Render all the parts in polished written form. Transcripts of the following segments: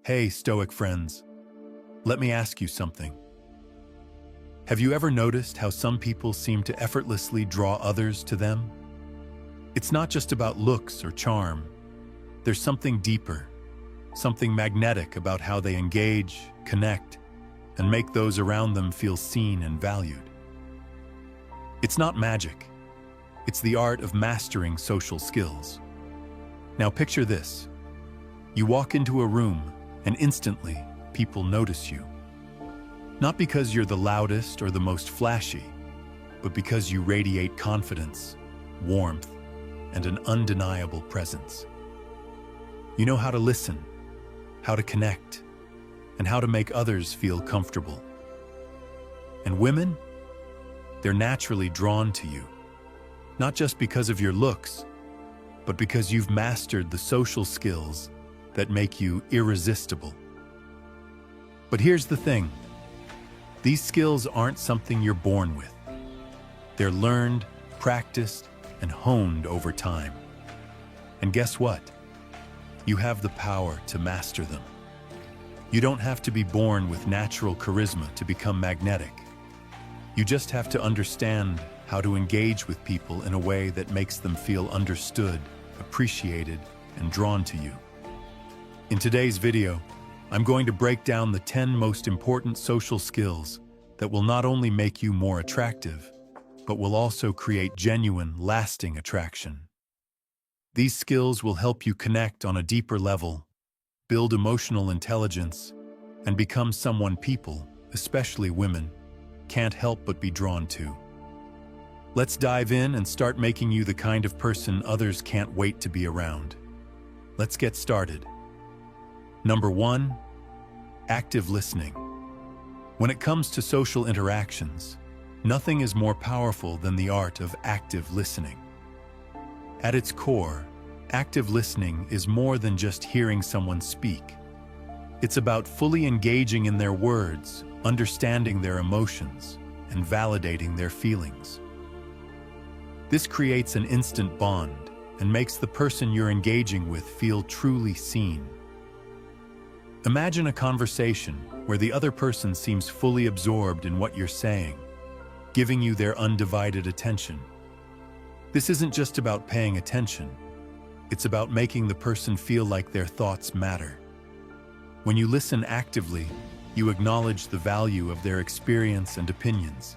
Hey, Stoic friends, let me ask you something. Have you ever noticed how some people seem to effortlessly draw others to them? It's not just about looks or charm. There's something deeper, something magnetic about how they engage, connect, and make those around them feel seen and valued. It's not magic. It's the art of mastering social skills. Now picture this. You walk into a room and instantly people notice you. Not because you're the loudest or the most flashy, but because you radiate confidence, warmth, and an undeniable presence. You know how to listen, how to connect, and how to make others feel comfortable. And women? They're naturally drawn to you, not just because of your looks, but because you've mastered the social skills that make you irresistible. But here's the thing. These skills aren't something you're born with. They're learned, practiced, and honed over time. And guess what? You have the power to master them. You don't have to be born with natural charisma to become magnetic. You just have to understand how to engage with people in a way that makes them feel understood, appreciated, and drawn to you. In today's video, I'm going to break down the 10 most important social skills that will not only make you more attractive, but will also create genuine, lasting attraction. These skills will help you connect on a deeper level, build emotional intelligence, and become someone people, especially women, can't help but be drawn to. Let's dive in and start making you the kind of person others can't wait to be around. Let's get started. Number 1, active listening. When it comes to social interactions, nothing is more powerful than the art of active listening. At its core, active listening is more than just hearing someone speak. It's about fully engaging in their words, understanding their emotions, and validating their feelings. This creates an instant bond and makes the person you're engaging with feel truly seen. Imagine a conversation where the other person seems fully absorbed in what you're saying, giving you their undivided attention. This isn't just about paying attention. It's about making the person feel like their thoughts matter. When you listen actively, you acknowledge the value of their experience and opinions.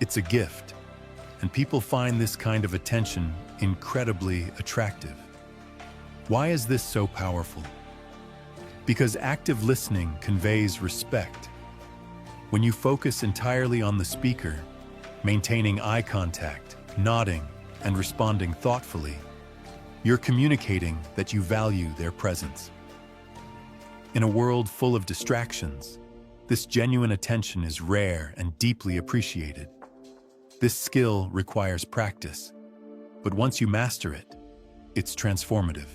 It's a gift, and people find this kind of attention incredibly attractive. Why is this so powerful? Because active listening conveys respect. When you focus entirely on the speaker, maintaining eye contact, nodding, and responding thoughtfully, you're communicating that you value their presence. In a world full of distractions, this genuine attention is rare and deeply appreciated. This skill requires practice, but once you master it, it's transformative.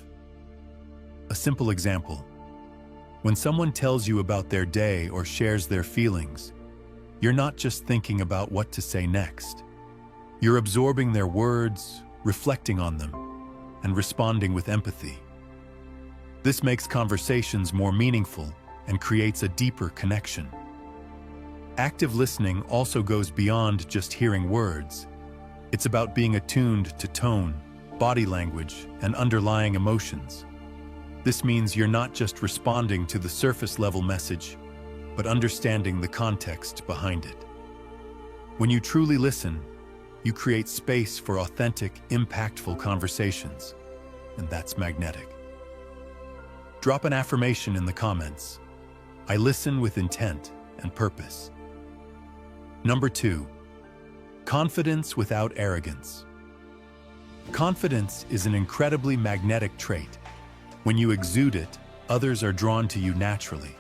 A simple example. When someone tells you about their day or shares their feelings, you're not just thinking about what to say next. You're absorbing their words, reflecting on them, and responding with empathy. This makes conversations more meaningful and creates a deeper connection. Active listening also goes beyond just hearing words. It's about being attuned to tone, body language, and underlying emotions. This means you're not just responding to the surface-level message, but understanding the context behind it. When you truly listen, you create space for authentic, impactful conversations, and that's magnetic. Drop an affirmation in the comments. I listen with intent and purpose. Number 2, confidence without arrogance. Confidence is an incredibly magnetic trait. When you exude it, others are drawn to you naturally.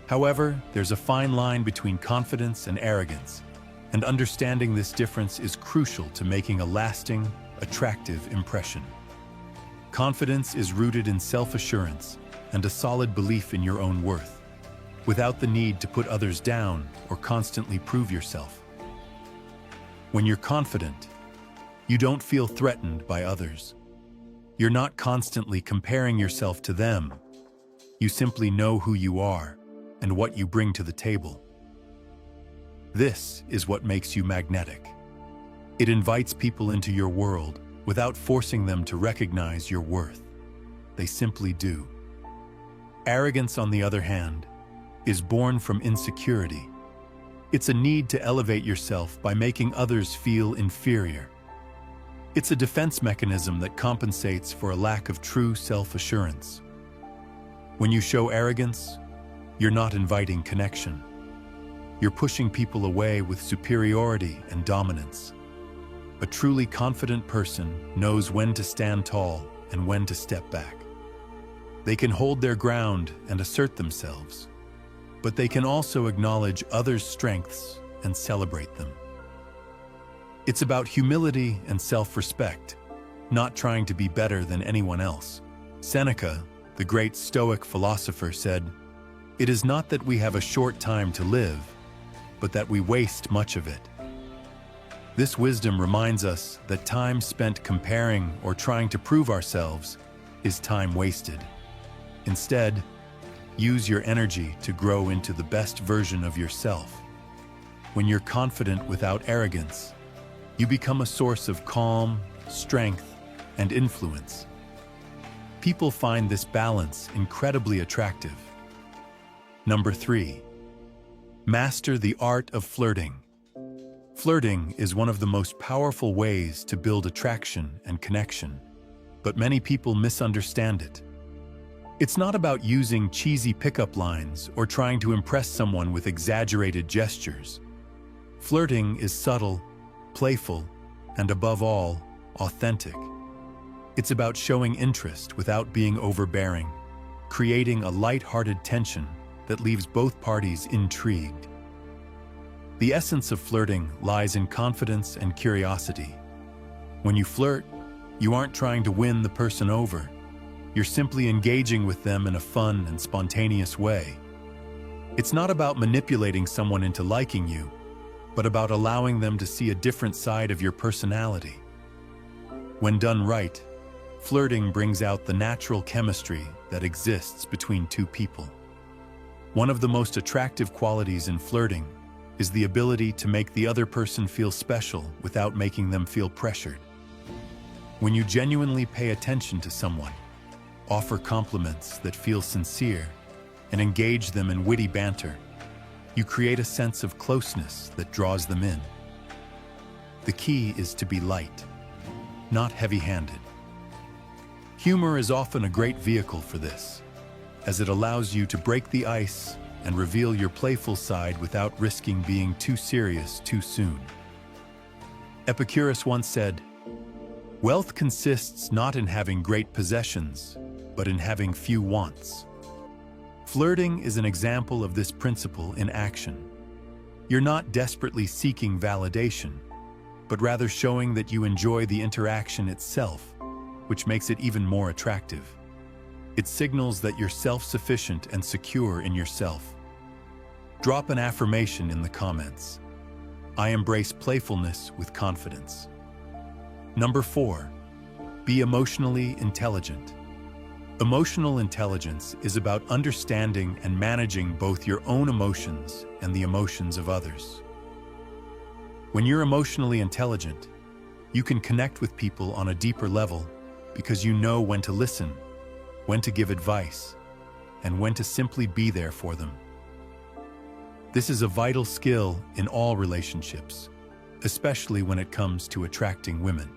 However, there's a fine line between confidence and arrogance, and understanding this difference is crucial to making a lasting, attractive impression. Confidence is rooted in self-assurance and a solid belief in your own worth, without the need to put others down or constantly prove yourself. When you're confident, you don't feel threatened by others. You're not constantly comparing yourself to them. You simply know who you are and what you bring to the table. This is what makes you magnetic. It invites people into your world without forcing them to recognize your worth. They simply do. Arrogance, on the other hand, is born from insecurity. It's a need to elevate yourself by making others feel inferior. It's a defense mechanism that compensates for a lack of true self-assurance. When you show arrogance, you're not inviting connection. You're pushing people away with superiority and dominance. A truly confident person knows when to stand tall and when to step back. They can hold their ground and assert themselves, but they can also acknowledge others' strengths and celebrate them. It's about humility and self-respect, not trying to be better than anyone else. Seneca, the great Stoic philosopher, said, "It is not that we have a short time to live, but that we waste much of it." This wisdom reminds us that time spent comparing or trying to prove ourselves is time wasted. Instead, use your energy to grow into the best version of yourself. When you're confident without arrogance, you become a source of calm, strength, and influence. People find this balance incredibly attractive. Number 3. Master the art of flirting. Flirting is one of the most powerful ways to build attraction and connection, but many people misunderstand it. It's not about using cheesy pickup lines or trying to impress someone with exaggerated gestures. Flirting is subtle, playful, and above all, authentic. It's about showing interest without being overbearing, creating a light-hearted tension that leaves both parties intrigued. The essence of flirting lies in confidence and curiosity. When you flirt, you aren't trying to win the person over. You're simply engaging with them in a fun and spontaneous way. It's not about manipulating someone into liking you, but about allowing them to see a different side of your personality. When done right, flirting brings out the natural chemistry that exists between two people. One of the most attractive qualities in flirting is the ability to make the other person feel special without making them feel pressured. When you genuinely pay attention to someone, offer compliments that feel sincere, and engage them in witty banter, you create a sense of closeness that draws them in. The key is to be light, not heavy-handed. Humor is often a great vehicle for this, as it allows you to break the ice and reveal your playful side without risking being too serious too soon. Epicurus once said, "Wealth consists not in having great possessions, but in having few wants." Flirting is an example of this principle in action. You're not desperately seeking validation, but rather showing that you enjoy the interaction itself, which makes it even more attractive. It signals that you're self-sufficient and secure in yourself. Drop an affirmation in the comments. I embrace playfulness with confidence. Number 4. Be emotionally intelligent. Emotional intelligence is about understanding and managing both your own emotions and the emotions of others. When you're emotionally intelligent, you can connect with people on a deeper level because you know when to listen, when to give advice, and when to simply be there for them. This is a vital skill in all relationships, especially when it comes to attracting women.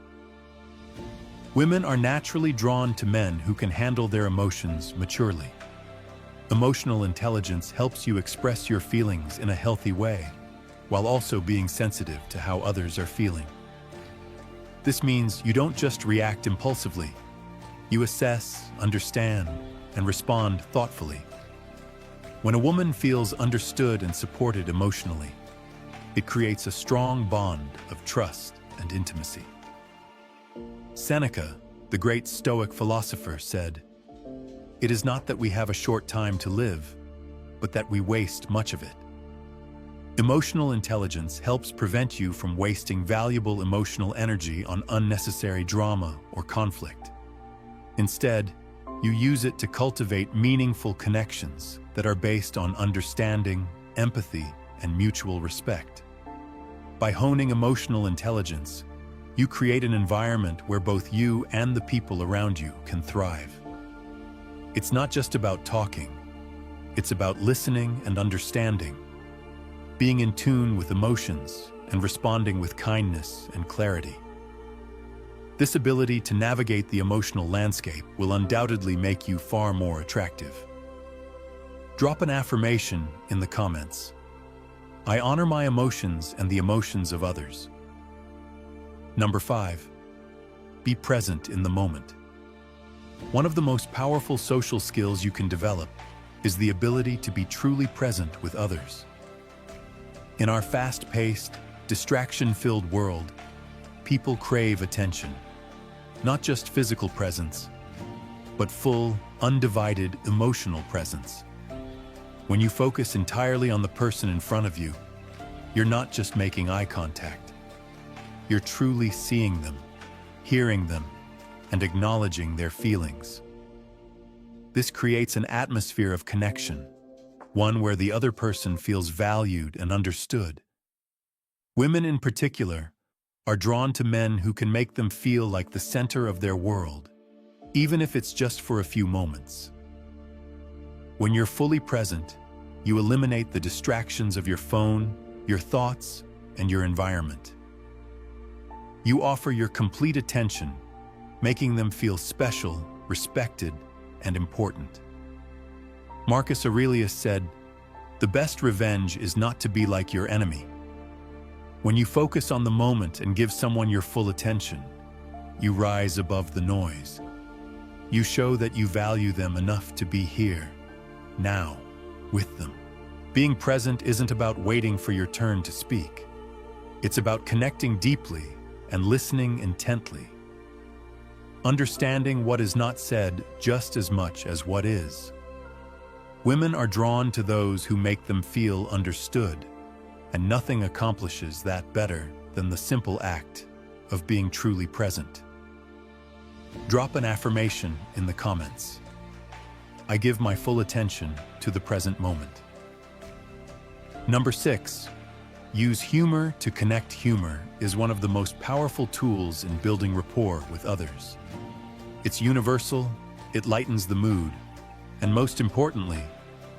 Women are naturally drawn to men who can handle their emotions maturely. Emotional intelligence helps you express your feelings in a healthy way, while also being sensitive to how others are feeling. This means you don't just react impulsively. You assess, understand, and respond thoughtfully. When a woman feels understood and supported emotionally, it creates a strong bond of trust and intimacy. Seneca, the great Stoic philosopher, said, "It is not that we have a short time to live, but that we waste much of it." Emotional intelligence helps prevent you from wasting valuable emotional energy on unnecessary drama or conflict. Instead, You use it to cultivate meaningful connections that are based on understanding, empathy, and mutual respect. By honing emotional intelligence, you create an environment where both you and the people around you can thrive. It's not just about talking. It's about listening and understanding, being in tune with emotions and responding with kindness and clarity. This ability to navigate the emotional landscape will undoubtedly make you far more attractive. Drop an affirmation in the comments. I honor my emotions and the emotions of others. Number 5. Be present in the moment. One of the most powerful social skills you can develop is the ability to be truly present with others. In our fast-paced, distraction-filled world, people crave attention. Not just physical presence, but full, undivided emotional presence. When you focus entirely on the person in front of you, you're not just making eye contact. You're truly seeing them, hearing them, and acknowledging their feelings. This creates an atmosphere of connection, one where the other person feels valued and understood. Women in particular are drawn to men who can make them feel like the center of their world, even if it's just for a few moments. When you're fully present, you eliminate the distractions of your phone, your thoughts, and your environment. You offer your complete attention, making them feel special, respected, and important. Marcus Aurelius said, "The best revenge is not to be like your enemy." When you focus on the moment and give someone your full attention, you rise above the noise. You show that you value them enough to be here, now, with them. Being present isn't about waiting for your turn to speak. It's about connecting deeply and listening intently. Understanding what is not said just as much as what is. Women are drawn to those who make them feel understood, and nothing accomplishes that better than the simple act of being truly present. Drop an affirmation in the comments. I give my full attention to the present moment. Number 6. Use humor to connect. Humor is one of the most powerful tools in building rapport with others. It's universal, it lightens the mood, and most importantly,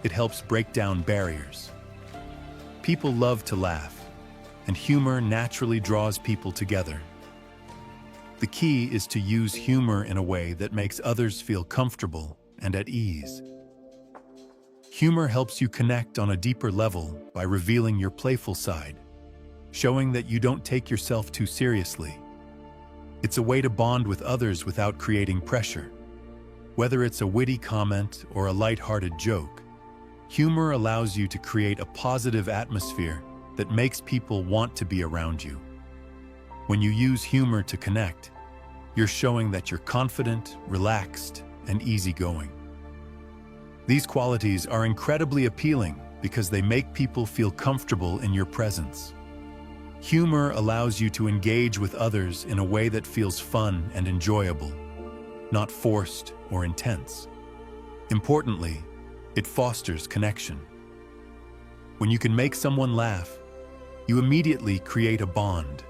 it helps break down barriers. People love to laugh, and humor naturally draws people together. The key is to use humor in a way that makes others feel comfortable and at ease. Humor helps you connect on a deeper level by revealing your playful side, showing that you don't take yourself too seriously. It's a way to bond with others without creating pressure. Whether it's a witty comment or a light-hearted joke, humor allows you to create a positive atmosphere that makes people want to be around you. When you use humor to connect, you're showing that you're confident, relaxed, and easygoing. These qualities are incredibly appealing because they make people feel comfortable in your presence. Humor allows you to engage with others in a way that feels fun and enjoyable, not forced or intense. Importantly, it fosters connection. When you can make someone laugh, you immediately create a bond,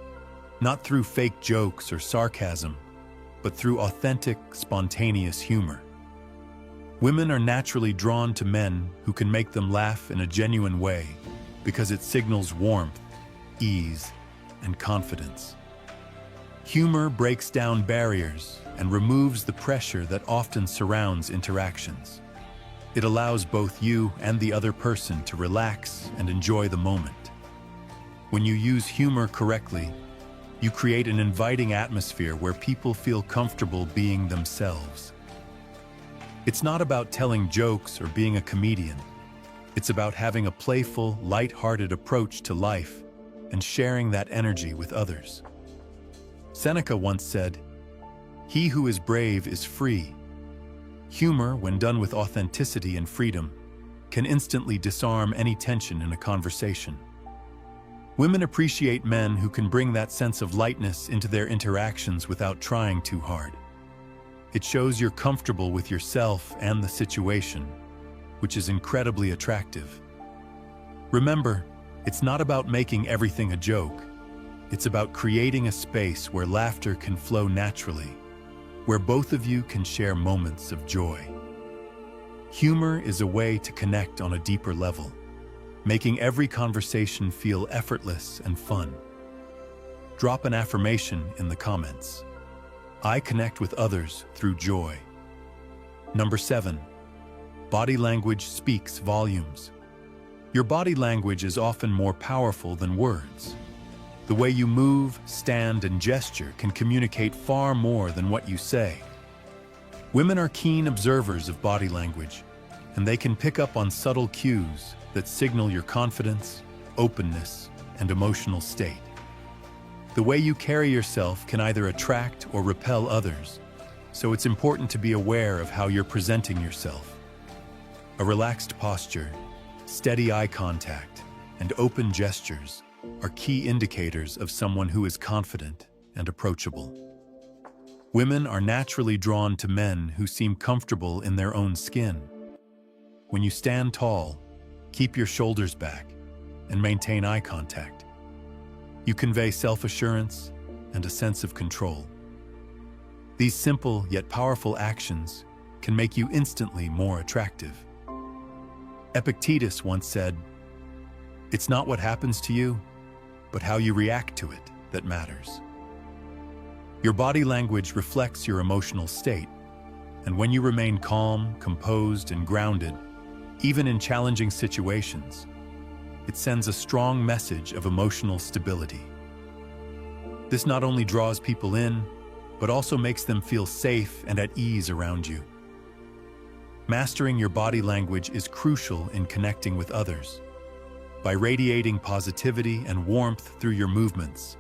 not through fake jokes or sarcasm, but through authentic, spontaneous humor. Women are naturally drawn to men who can make them laugh in a genuine way because it signals warmth, ease, and confidence. Humor breaks down barriers and removes the pressure that often surrounds interactions. It allows both you and the other person to relax and enjoy the moment. When you use humor correctly, you create an inviting atmosphere where people feel comfortable being themselves. It's not about telling jokes or being a comedian. It's about having a playful, light-hearted approach to life and sharing that energy with others. Seneca once said, "He who is brave is free." Humor, when done with authenticity and freedom, can instantly disarm any tension in a conversation. Women appreciate men who can bring that sense of lightness into their interactions without trying too hard. It shows you're comfortable with yourself and the situation, which is incredibly attractive. Remember, it's not about making everything a joke. It's about creating a space where laughter can flow naturally, where both of you can share moments of joy. Humor is a way to connect on a deeper level, making every conversation feel effortless and fun. Drop an affirmation in the comments. I connect with others through joy. Number 7. Body language speaks volumes. Your body language is often more powerful than words. The way you move, stand, and gesture can communicate far more than what you say. Women are keen observers of body language, and they can pick up on subtle cues that signal your confidence, openness, and emotional state. The way you carry yourself can either attract or repel others, so it's important to be aware of how you're presenting yourself. A relaxed posture, steady eye contact, and open gestures are key indicators of someone who is confident and approachable. Women are naturally drawn to men who seem comfortable in their own skin. When you stand tall, keep your shoulders back, and maintain eye contact. You convey self-assurance and a sense of control. These simple yet powerful actions can make you instantly more attractive. Epictetus once said, "It's not what happens to you, but how you react to it that matters." Your body language reflects your emotional state, and when you remain calm, composed, and grounded, even in challenging situations, it sends a strong message of emotional stability. This not only draws people in, but also makes them feel safe and at ease around you. Mastering your body language is crucial in connecting with others. By radiating positivity and warmth through your movements,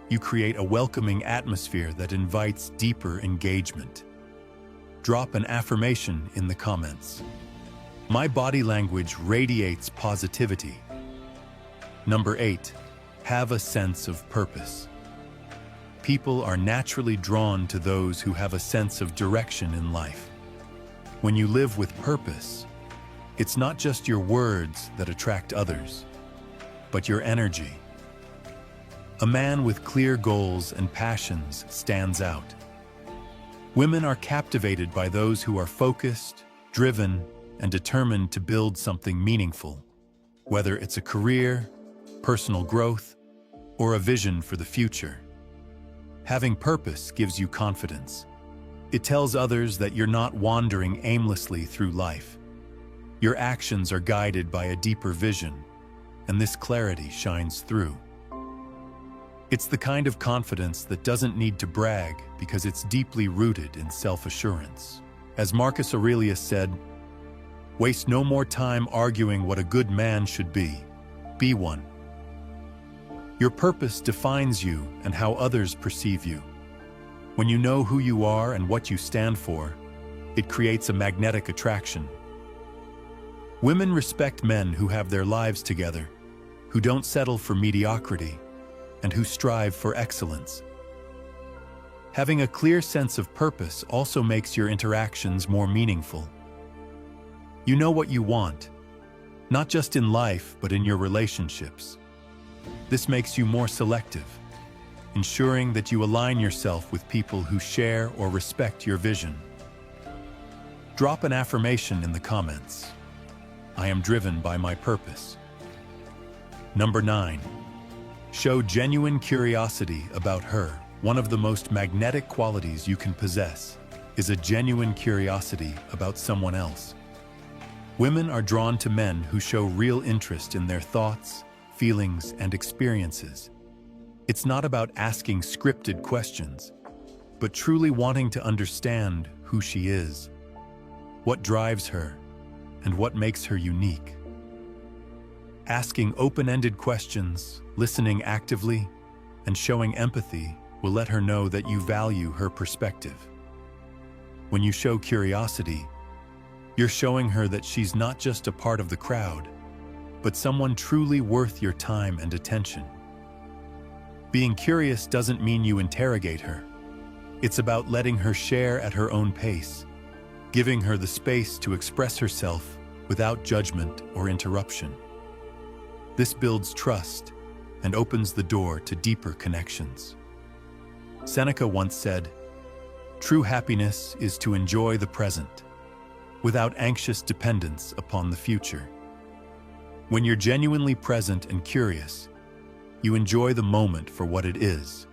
you create a welcoming atmosphere that invites deeper engagement. Drop an affirmation in the comments. My body language radiates positivity. Number 8. Have a sense of purpose. People are naturally drawn to those who have a sense of direction in life. When you live with purpose, it's not just your words that attract others, but your energy. A man with clear goals and passions stands out. Women are captivated by those who are focused, driven, and determined to build something meaningful, whether it's a career, personal growth, or a vision for the future. Having purpose gives you confidence. It tells others that you're not wandering aimlessly through life. Your actions are guided by a deeper vision, and this clarity shines through. It's the kind of confidence that doesn't need to brag because it's deeply rooted in self-assurance. As Marcus Aurelius said, "Waste no more time arguing what a good man should be one." Your purpose defines you and how others perceive you. When you know who you are and what you stand for, it creates a magnetic attraction. Women respect men who have their lives together, who don't settle for mediocrity, and who strive for excellence. Having a clear sense of purpose also makes your interactions more meaningful. You know what you want, not just in life, but in your relationships. This makes you more selective, ensuring that you align yourself with people who share or respect your vision. Drop an affirmation in the comments. I am driven by my purpose. Number 9. Show genuine curiosity about her. One of the most magnetic qualities you can possess is a genuine curiosity about someone else. Women are drawn to men who show real interest in their thoughts, feelings, and experiences. It's not about asking scripted questions, but truly wanting to understand who she is, what drives her, and what makes her unique. Asking open-ended questions, listening actively, and showing empathy will let her know that you value her perspective. When you show curiosity, you're showing her that she's not just a part of the crowd, but someone truly worth your time and attention. Being curious doesn't mean you interrogate her. It's about letting her share at her own pace, giving her the space to express herself without judgment or interruption. This builds trust and opens the door to deeper connections. Seneca once said, "True happiness is to enjoy the present, without anxious dependence upon the future." When you're genuinely present and curious, you enjoy the moment for what it is,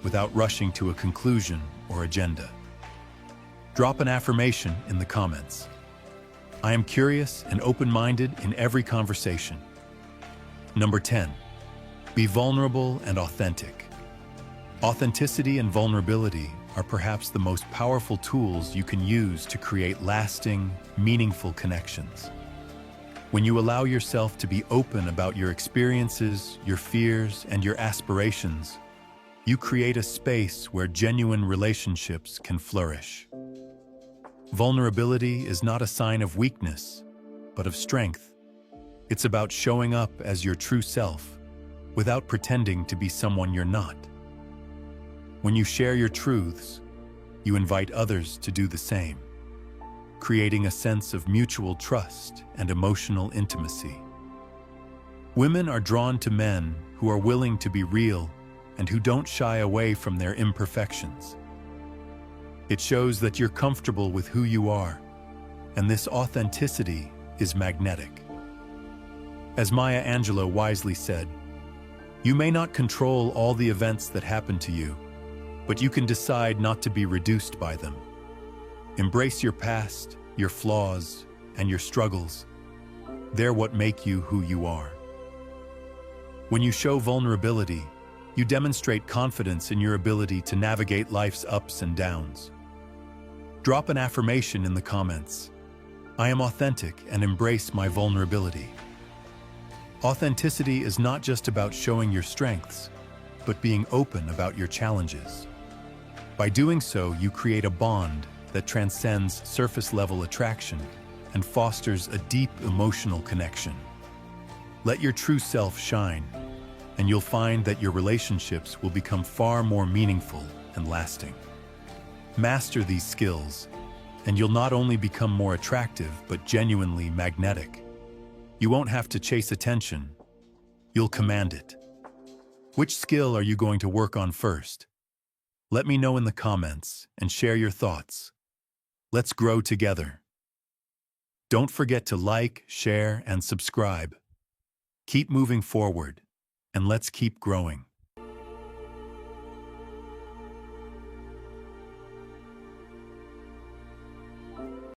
without rushing to a conclusion or agenda. Drop an affirmation in the comments. I am curious and open-minded in every conversation. Number 10. Be vulnerable and authentic. Authenticity and vulnerability are perhaps the most powerful tools you can use to create lasting, meaningful connections. When you allow yourself to be open about your experiences, your fears, and your aspirations, you create a space where genuine relationships can flourish. Vulnerability is not a sign of weakness, but of strength. It's about showing up as your true self, without pretending to be someone you're not. When you share your truths, you invite others to do the same, creating a sense of mutual trust and emotional intimacy. Women are drawn to men who are willing to be real and who don't shy away from their imperfections. It shows that you're comfortable with who you are, and this authenticity is magnetic. As Maya Angelou wisely said, "You may not control all the events that happen to you, but you can decide not to be reduced by them. Embrace your past, your flaws, and your struggles. They're what make you who you are." When you show vulnerability, you demonstrate confidence in your ability to navigate life's ups and downs. Drop an affirmation in the comments. I am authentic and embrace my vulnerability. Authenticity is not just about showing your strengths, but being open about your challenges. By doing so, you create a bond that transcends surface-level attraction and fosters a deep emotional connection. Let your true self shine, and you'll find that your relationships will become far more meaningful and lasting. Master these skills, and you'll not only become more attractive, but genuinely magnetic. You won't have to chase attention, you'll command it. Which skill are you going to work on first? Let me know in the comments and share your thoughts. Let's grow together. Don't forget to like, share, and subscribe. Keep moving forward, and let's keep growing.